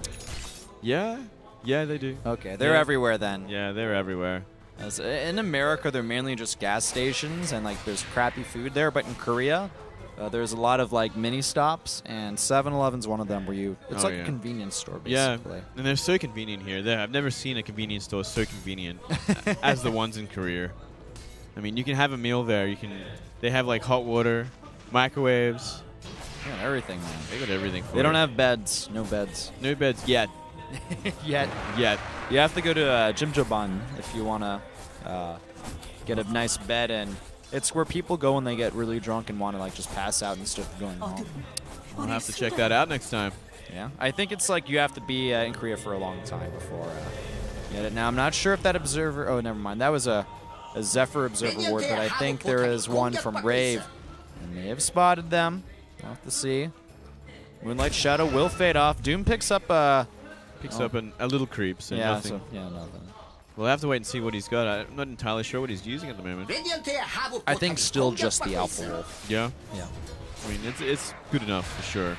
Yeah, they do. Okay, they're everywhere then. Yeah, they're everywhere. As in America, they're mainly just gas stations, and like there's crappy food there. But in Korea, there's a lot of like mini stops, and 7-Eleven's one of them where it's like a convenience store basically. Yeah, and they're so convenient here. I've never seen a convenience store so convenient as the ones in Korea. I mean, you can have a meal there. They have like hot water, microwaves. Yeah, everything, man. They got everything for They don't have beds. No beds. No beds yet. Yet. You have to go to Jimjoban if you want to get a nice bed, and it's where people go when they get really drunk and want to like just pass out instead of going home. I'll have to check that out next time. Yeah, I think it's like you have to be in Korea for a long time before you get it. Now, I'm not sure if that Observer... Oh, never mind. That was a Zephyr Observer ward, but I think there is one from Rave. And they have spotted them. We'll have to see. Moonlight Shadow will fade off. Doom picks up a little creep, so nothing. Nothing. We'll have to wait and see what he's got. I'm not entirely sure what he's using at the moment. I think still just the Alpha Wolf. Yeah? Yeah. I mean, it's good enough for sure.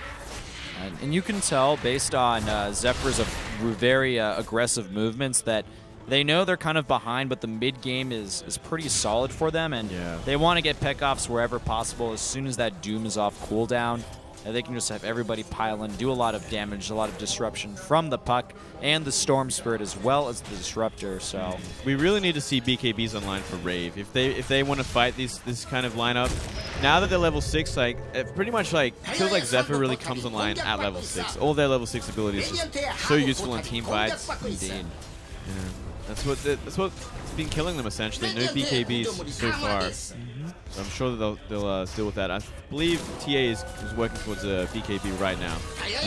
And you can tell based on Zephyr's very aggressive movements that they know they're kind of behind, but the mid-game is pretty solid for them, and they want to get pick-offs wherever possible. As soon as that Doom is off cooldown, they can just have everybody pile in, do a lot of damage, a lot of disruption from the puck and the Storm Spirit as well as the Disruptor. So we really need to see BKBs online for Rave if they want to fight this kind of lineup. Now that they're level 6, like it pretty much like feels like Zephyr really comes online at level 6. All their level 6 abilities are just so useful in team fights. Indeed. Yeah. That's what's been killing them essentially. No BKBs so far. So I'm sure that they'll deal with that. I believe TA is working towards a BKB right now.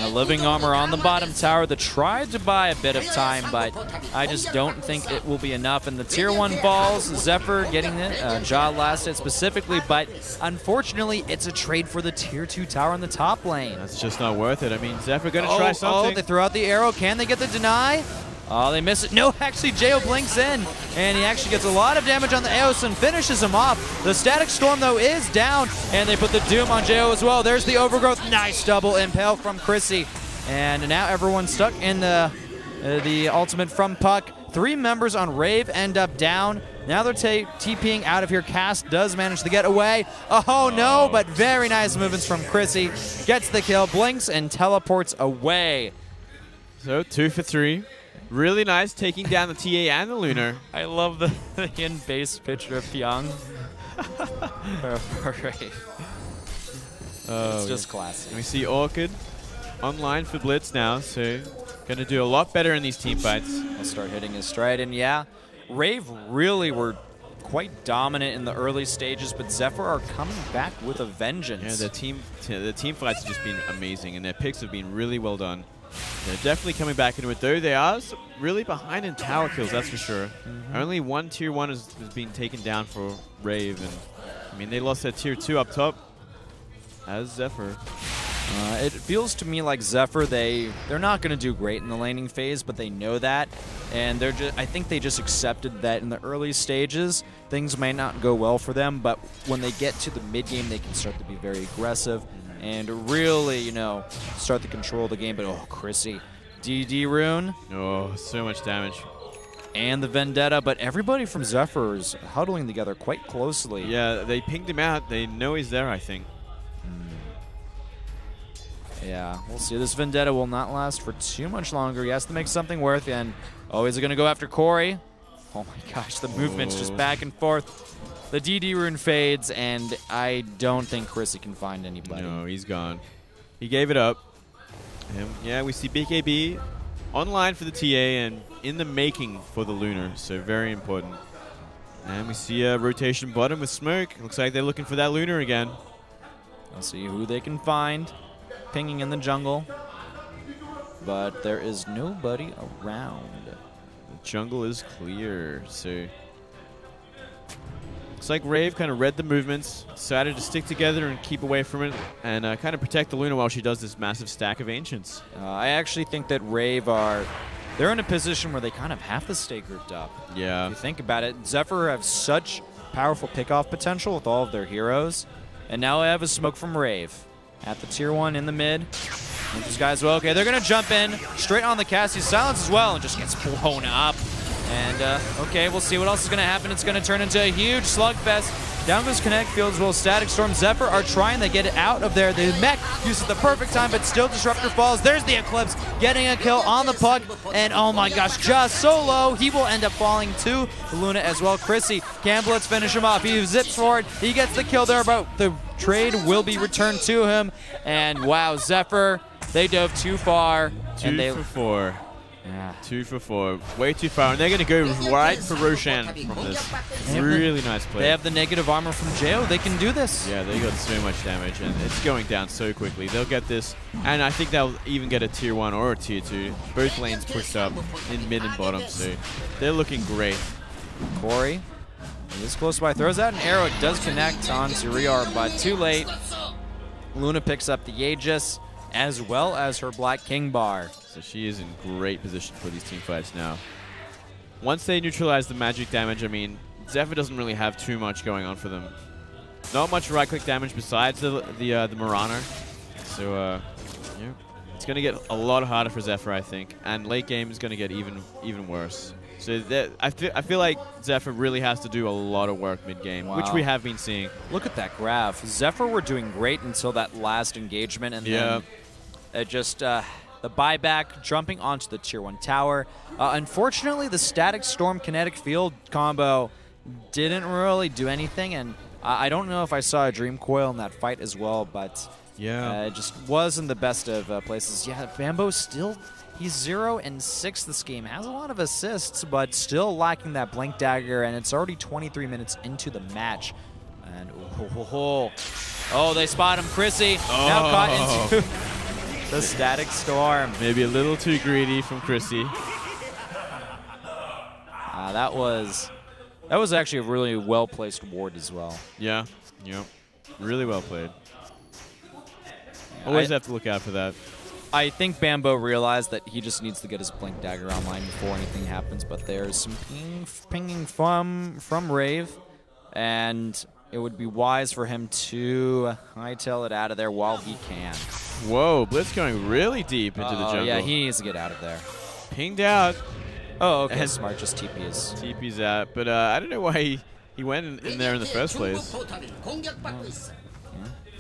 Living Armor on the bottom tower. They tried to buy a bit of time, but I just don't think it will be enough. And the Tier 1 falls. Zephyr getting it. Ja last hit specifically, but unfortunately, it's a trade for the Tier 2 tower in the top lane. That's just not worth it. I mean, Zephyr going to try something. Oh, they throw out the arrow. Can they get the deny? Oh, they miss it. No, actually, Jo blinks in, and he actually gets a lot of damage on the Eos and finishes him off. The Static Storm, though, is down, and they put the Doom on Jo as well. There's the Overgrowth. Nice double impale from Chrissy. And now everyone's stuck in the ultimate from puck. 3 members on Rave end up down. Now they're TPing out of here. Cass does manage to get away. Oh no, but very nice movements from Chrissy. Gets the kill, blinks, and teleports away. So 2 for 3. Really nice taking down the TA and the Lunar. I love the in-base picture of Pyong. It's just classic. And we see Orchid online for Blitz now, so going to do a lot better in these team fights. He'll start hitting his stride, and yeah, Rave really were quite dominant in the early stages, but Zephyr are coming back with a vengeance. Yeah, the team fights have just been amazing, and their picks have been really well done. They're definitely coming back into it, though they are really behind in tower kills, that's for sure. Only one Tier 1 has been taken down for Rave, and I mean, they lost their Tier 2 up top as Zephyr. It feels to me like Zephyr, they're not going to do great in the laning phase, but they know that, and I think they just accepted that in the early stages, things may not go well for them, but when they get to the mid-game, they can start to be very aggressive and really, you know, start to control the game. But oh, Chrissy, DD Rune. Oh, so much damage. And the Vendetta, but everybody from Zephyr is huddling together quite closely. Yeah, they pinged him out. They know he's there, I think. Yeah, we'll see. This Vendetta will not last for too much longer. He has to make something worth, and oh, is he going to go after Corey? Oh my gosh, the movement's just back and forth. The DD Rune fades, and I don't think Chrissy can find anybody. No, he's gone. He gave it up. And yeah, we see BKB online for the TA and in the making for the Lunar, so very important. And we see a rotation bottom with Smoke. Looks like they're looking for that Lunar again. I'll see who they can find. Pinging in the jungle, but there is nobody around. The jungle is clear, so looks like Rave kind of read the movements, decided to stick together and keep away from it, and kind of protect the Luna while she does this massive stack of Ancients. I actually think that Rave they're in a position where they kind of have to stay grouped up. Yeah. If you think about it, Zephyr have such powerful pickoff potential with all of their heroes, and now they have a smoke from Rave. At the Tier 1 in the mid. And these guys, well, okay, they're going to jump in straight on the Cassie's silence as well and just gets blown up. And, okay, we'll see what else is going to happen. It's going to turn into a huge slugfest. Down goes Connect Field as well as Static Storm. Zephyr are trying to get it out of there. The mech uses the perfect time, but still Disruptor falls. There's the Eclipse getting a kill on the puck. And, oh my gosh, just so low. He will end up falling to Luna as well. Chrissy can Blitz finish him off. He zips forward. He gets the kill there, but the trade will be returned to him. And, wow, Zephyr, they dove too far. 2 for 4. Yeah. 2 for 4. Way too far. And they're going to go right for Roshan from this. Really nice play. They have the negative armor from Jo. They can do this. Yeah, they got so much damage, and it's going down so quickly. They'll get this, and I think they'll even get a Tier 1 or a Tier 2. Both lanes pushed up in mid and bottom, so they're looking great. Corey is close by. Throws out an arrow. It does connect onto Riar, but too late. Luna picks up the Aegis, as well as her Black King bar. So she is in great position for these team fights now. Once they neutralize the magic damage, I mean, Zephyr doesn't really have too much going on for them. Not much right-click damage besides the Marana. So, yeah, it's going to get a lot harder for Zephyr, I think. And late game is going to get even worse. So I feel like Zephyr really has to do a lot of work mid-game, which we have been seeing. Look at that graph. Zephyr were doing great until that last engagement, and then it just... the buyback, jumping onto the Tier 1 tower. Unfortunately, the Static Storm Kinetic Field combo didn't really do anything, and I don't know if I saw a Dream Coil in that fight as well, but it just wasn't the best of places. Yeah, Bambo still, he's 0-6 this game. Has a lot of assists, but still lacking that Blink Dagger, and it's already 23 minutes into the match. And oh, they spot him. Chrissy now caught into... the Static Storm. Maybe a little too greedy from Chrissy. That was actually a really well-placed ward as well. Yeah, really well played. Always have to look out for that. I think Bambo realized that he just needs to get his Blink Dagger online before anything happens, but there's some pinging from Rave, and it would be wise for him to hightail it out of there while he can. Whoa, Blitz going really deep into the jungle. Yeah, he needs to get out of there. Pinged out. Oh, okay, and smart, just TPs. TP's out, but I don't know why he went in there in the first place.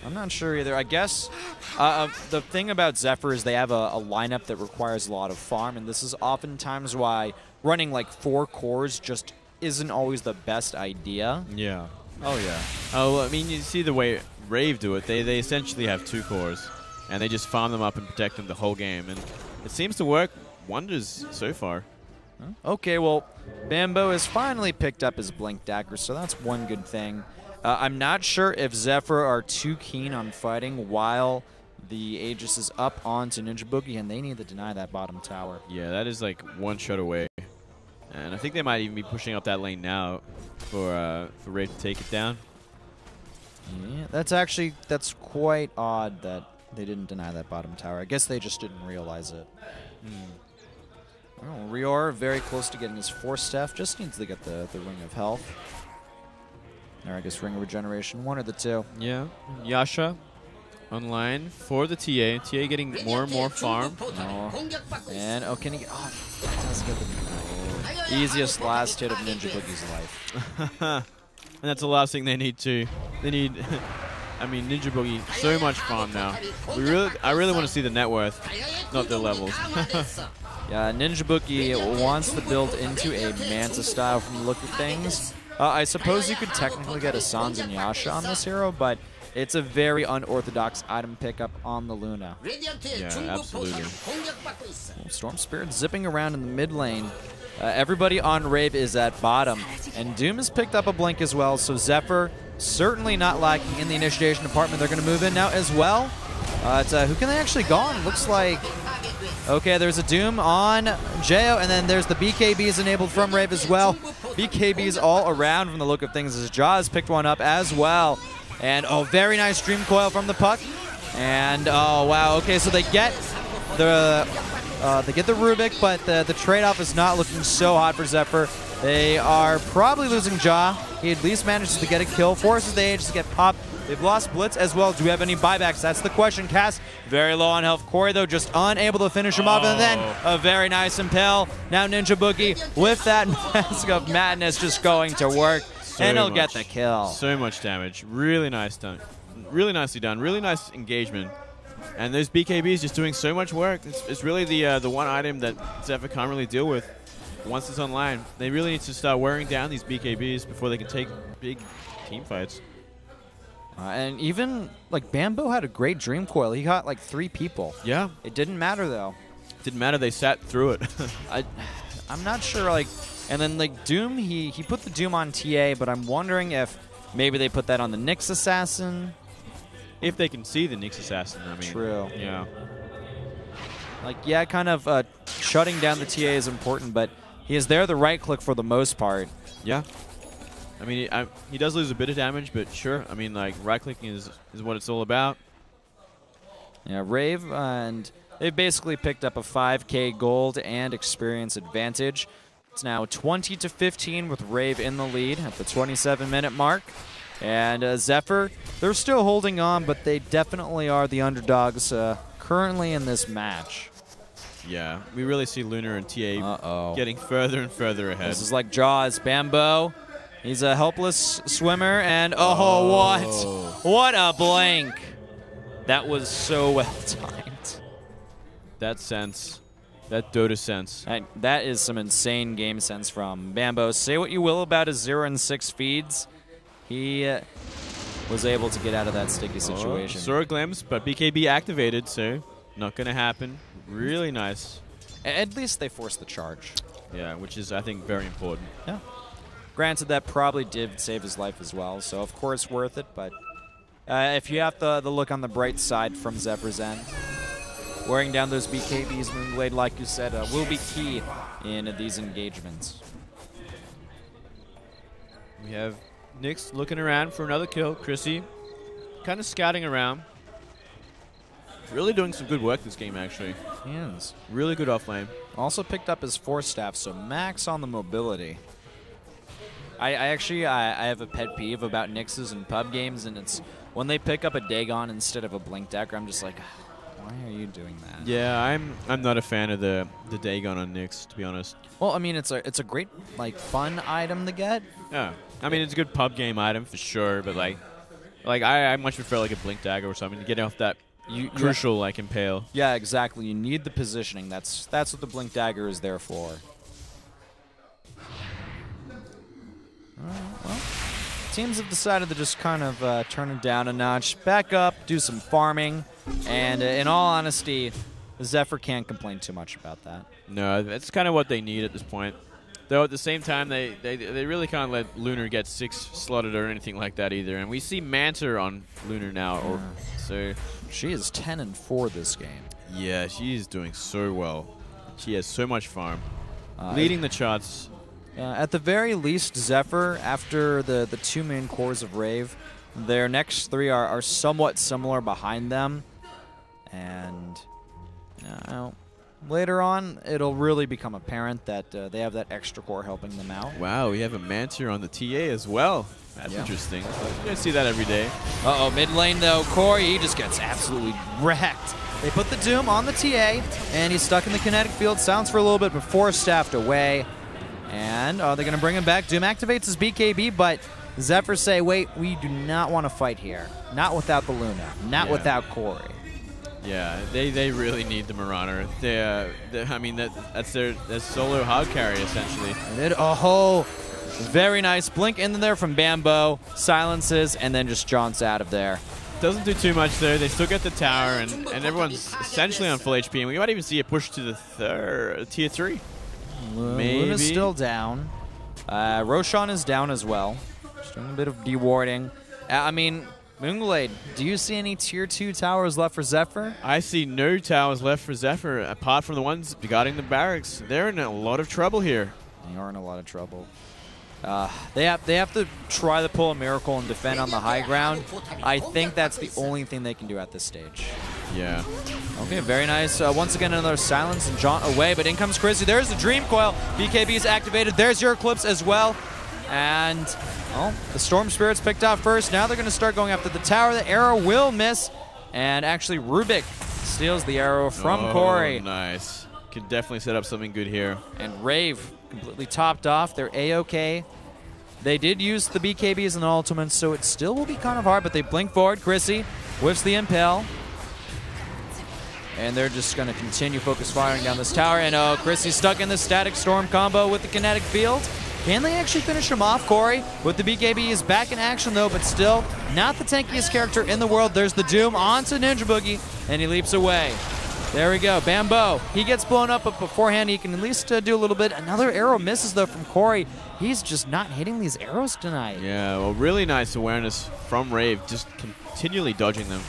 I'm not sure either. I guess the thing about Zephyr is they have a lineup that requires a lot of farm, and this is oftentimes why running like 4 cores just isn't always the best idea. Yeah. Oh, yeah. Oh, I mean, you see the way Rave do it. They essentially have 2 cores, and they just farm them up and protect them the whole game, and it seems to work wonders so far. Okay, well, Bambo has finally picked up his Blink Dagger, so that's one good thing. I'm not sure if Zephyr are too keen on fighting while the Aegis is up onto Ninja Boogie, and they need to deny that bottom tower. Yeah, that is like 1 shot away. And I think they might even be pushing up that lane now for Rave to take it down. Yeah, that's quite odd that they didn't deny that bottom tower. I guess they just didn't realize it. Oh, Rior very close to getting his 4 staff. Just needs to get the Ring of Health. Or I guess Ring of Regeneration, one or the two. Yeah. Yasha online for the TA. TA getting more and more farm. Oh. And, can he get... Oh, he does get the easiest last hit of Ninja Boogie's life. And that's the last thing they need to... They need... I mean, Ninja Boogie, so much farm now. I really want to see the net worth, not the levels. Yeah, Ninja Boogie wants to build into a Manta style from the look of things. I suppose you could technically get a Sans and Yasha on this hero, but it's a very unorthodox item pickup on the Luna. Yeah, absolutely. Storm Spirit zipping around in the mid lane. Everybody on Rave is at bottom, and Doom has picked up a Blink as well, so Zephyr certainly not lacking in the initiation department. They're going to move in now as well. Who can they actually go on? Looks like... Okay, there's a Doom on Jao, and then there's the BKBs enabled from Rave as well. BKBs all around from the look of things as Jaws picked one up as well. And, very nice Dream Coil from the Puck. And, oh, wow, okay, so they get the Rubik, but the trade-off is not looking so hot for Zephyr. They are probably losing Ja. He at least manages to get a kill, forces the Aegis to get popped. They've lost Blitz as well. Do we have any buybacks? That's the question. Cass, very low on health. Corey, though, just unable to finish him off. And then a very nice Impel. Now Ninja Boogie with that Mask of Madness just going to work. And he'll get the kill. So much damage. Really nice done. Really nicely done. Really nice engagement. And those BKBs just doing so much work. It's really the one item that Zephyr can't really deal with once it's online. They really need to start wearing down these BKBs before they can take big team fights. And even, like, Bambo had a great Dream Coil. He got, like, 3 people. Yeah. It didn't matter, though. Didn't matter. They sat through it. I'm not sure, like... And then, like, Doom, he put the Doom on TA, but I'm wondering if maybe they put that on the Nyx Assassin. If they can see the Nyx Assassin, I mean. True. Yeah. Like, yeah, kind of shutting down the TA is important, but he is there the right click for the most part. Yeah. I mean, he does lose a bit of damage, but sure. I mean, like, right-clicking is what it's all about. Yeah, Rave, and they've basically picked up a 5K gold and experience advantage. It's now 20-15 with Rave in the lead at the 27-minute mark. And Zephyr, they're still holding on, but they definitely are the underdogs currently in this match. Yeah, we really see Lunar and TA getting further and further ahead. This is like Jaws. Bambo, he's a helpless swimmer, and what a blank. That was so well timed. That sense. That Dota sense. That is some insane game sense from Bambo. Say what you will about his 0 and 6 feeds. He was able to get out of that sticky situation. Saw a glimpse, but BKB activated, so not going to happen. Really nice. At least they forced the charge. Yeah, which is, I think, very important. Yeah. Granted, that probably did save his life as well, so of course worth it, but if you have to look on the bright side from Zephyr's end, wearing down those BKBs, Moonblade, like you said, will be key in these engagements. We have Nyx looking around for another kill. Chrissy kind of scouting around. Really doing some good work this game, actually. He is. Really good off lane. Also picked up his 4 staff, so max on the mobility. I actually have a pet peeve about Nyxes in pub games, and it's when they pick up a Dagon instead of a Blink Dagger. I'm just like, why are you doing that? Yeah, I'm not a fan of the Dagon on Nyx, to be honest. Well, I mean, it's a great like fun item to get. Yeah, I mean it's a good pub game item for sure, but like I much prefer like a Blink Dagger or something to get off that crucial like impale. Yeah, exactly. You need the positioning. That's what the Blink Dagger is there for. Well, teams have decided to just kind of turn it down a notch, back up, do some farming, and in all honesty, Zephyr can't complain too much about that. No, that's kind of what they need at this point. Though at the same time, they really can't let Lunar get 6 slotted or anything like that either. And we see Manta on Lunar now, so she is 10-4 this game. Yeah, she is doing so well. She has so much farm, leading the charts. At the very least, Zephyr, after the 2 main cores of Rave, their next 3 are somewhat similar behind them. And later on, it'll really become apparent that they have that extra core helping them out. Wow, we have a Manta on the TA as well. That's interesting. You don't see that every day. Uh-oh, mid lane though, Corey, he just gets absolutely wrecked. They put the Doom on the TA, and he's stuck in the kinetic field. Sounds for a little bit before staffed away. And are they going to bring him back? Doom activates his BKB, but Zephyr say, wait, we do not want to fight here. Not without the Luna. Not without Corey. Yeah, they really need the Marauder. I mean, that's their solo hog carry, essentially. Very nice. Blink in there from Bambo, silences, and then just jaunts out of there. Doesn't do too much there. They still get the tower, and everyone's essentially on full HP. And we might even see a push to the tier 3. Maybe. Luna's still down. Roshan is down as well. Just doing a bit of dewarding. I mean, Moonglade, do you see any tier 2 towers left for Zephyr? I see no towers left for Zephyr, apart from the ones guarding the barracks. They're in a lot of trouble here. They are in a lot of trouble. They have to try to pull a miracle and defend on the high ground. I think that's the only thing they can do at this stage. Yeah. Okay, very nice. Once again, another silence and jaunt away, but in comes Chrissy. There's the Dream Coil. BKB is activated. There's your Eclipse as well. And, well, the Storm Spirits picked off first. Now they're going to start going after the tower. The arrow will miss. And actually, Rubik steals the arrow from Corey. Nice. Could definitely set up something good here. And Rave completely topped off. They're A-OK. They did use the BKBs and the ultimates, so it still will be kind of hard, but they blink forward. Chrissy whiffs the impale. And they're just going to continue focus firing down this tower. And Chrissy's stuck in the static storm combo with the kinetic field. Can they actually finish him off, Corey? With the BKB is back in action, though, but still not the tankiest character in the world. There's the Doom onto Ninja Boogie, and he leaps away. There we go. Bambo, he gets blown up, but beforehand he can at least do a little bit. Another arrow misses, though, from Corey. He's just not hitting these arrows tonight. Yeah, well, really nice awareness from Rave, just continually dodging them.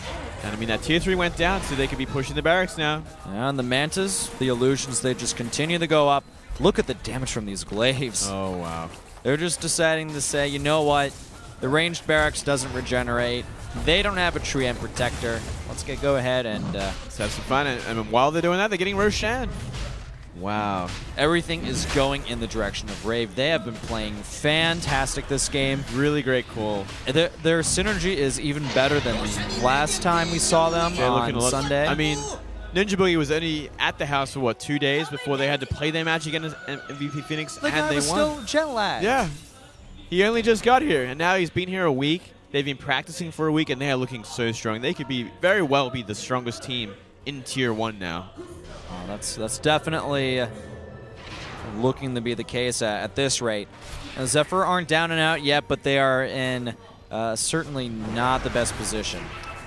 And, I mean, that tier 3 went down, so they could be pushing the barracks now. And the Mantas, the Illusions, they just continue to go up. Look at the damage from these glaives. Oh, wow. They're just deciding to say, you know what? The ranged barracks doesn't regenerate. They don't have a tree end protector. Let's go ahead and let's have some fun. And while they're doing that, they're getting Roshan. Wow. Everything is going in the direction of Rave. They have been playing fantastic this game. Really great call. Their synergy is even better than last time we saw them on Sunday. I mean, Ninja Boogie was only at the house for, what, 2 days before they had to play their match against MVP Phoenix, and they won. Still jet lag. Yeah. He only just got here, and now he's been here a week. They've been practicing for a week, and they are looking so strong. They could very well be the strongest team in Tier 1 now. Oh, that's definitely looking to be the case at this rate. Zephyr aren't down and out yet, but they are in certainly not the best position.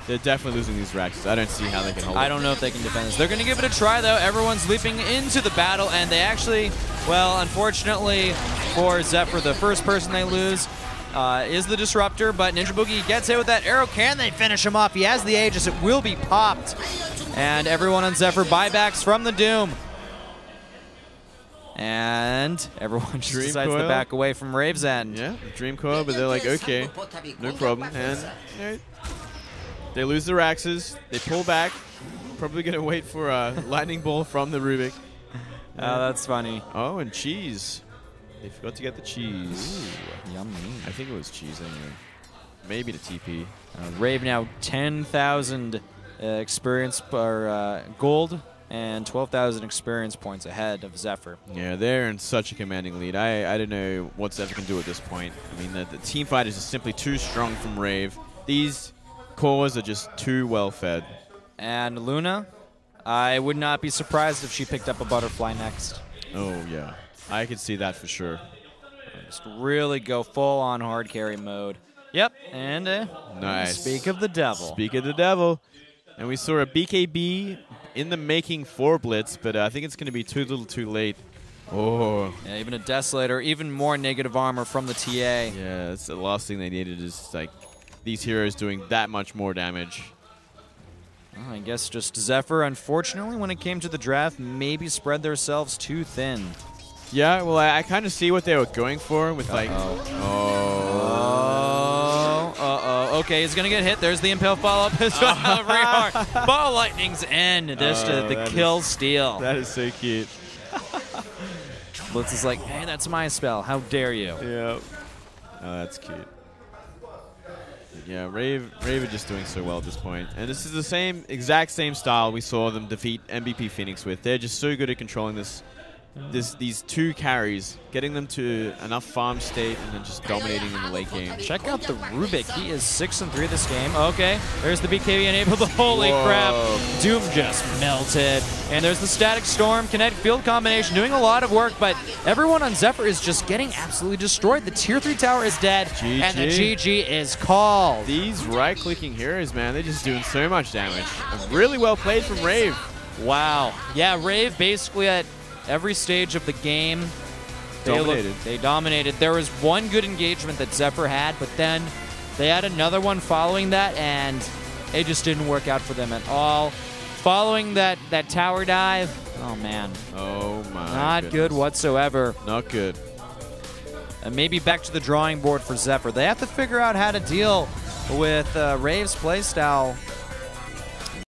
They're definitely losing these racks. I don't see how they can hold it. I don't know if they can defend this. They're going to give it a try, though. Everyone's leaping into the battle, and they actually, well, unfortunately for Zephyr, the first person they lose is the Disruptor, but Ninja Boogie gets hit with that arrow. Can they finish him off? He has the Aegis. It will be popped. And everyone on Zephyr buybacks from the Doom. And everyone just decides to back away from Rave's end. Yeah, Dream Coil, but they're like, okay, no problem. And they lose the Raxes. They pull back. Probably going to wait for a lightning ball from the Rubik. Oh, that's funny. Oh, and Cheese. They forgot to get the cheese. Ooh, yummy. I think it was cheese anyway. Maybe the TP. Rave now 10,000 experience or gold and 12,000 experience points ahead of Zephyr. Yeah, they're in such a commanding lead. I don't know what Zephyr can do at this point. I mean, the team fight is just simply too strong from Rave. These cores are just too well fed. And Luna, I would not be surprised if she picked up a butterfly next. Oh, yeah. I could see that for sure. Just really go full on hard carry mode. Yep, and nice. Speak of the devil. Speak of the devil. And we saw a BKB in the making for Blitz, but I think it's going to be too little too late. Oh. Yeah, even a Desolator, even more negative armor from the TA. Yeah, that's the last thing they needed is like these heroes doing that much more damage. Well, I guess just Zephyr, unfortunately, when it came to the draft, maybe spread themselves too thin. Yeah, well, I kind of see what they were going for with like... Okay, he's going to get hit. There's the Impale follow-up. Ball Lightning's end. This the kill steal. That is so cute. Blitz is like, hey, that's my spell. How dare you? Yeah. Oh, that's cute. Yeah, Rave are just doing so well at this point. And this is the exact same style we saw them defeat MVP Phoenix with. They're just so good at controlling these two carries, getting them to enough farm state and then just dominating in the late game. Check out the Rubik. He is 6-3 this game. Okay, there's the BKB enabled. Holy crap. Doom just melted. And there's the Static Storm, Kinetic Field combination doing a lot of work, but everyone on Zephyr is just getting absolutely destroyed. The Tier 3 tower is dead, GG. and the GG is called. These right-clicking heroes, man, they're just doing so much damage. Really well played from Rave. Wow. Yeah, Rave basically at every stage of the game, they dominated. There was one good engagement that Zephyr had, but then they had another one following that, and it just didn't work out for them at all. Following that tower dive, oh man. Oh my Not goodness. good whatsoever. Not good. And maybe back to the drawing board for Zephyr. They have to figure out how to deal with Rave's playstyle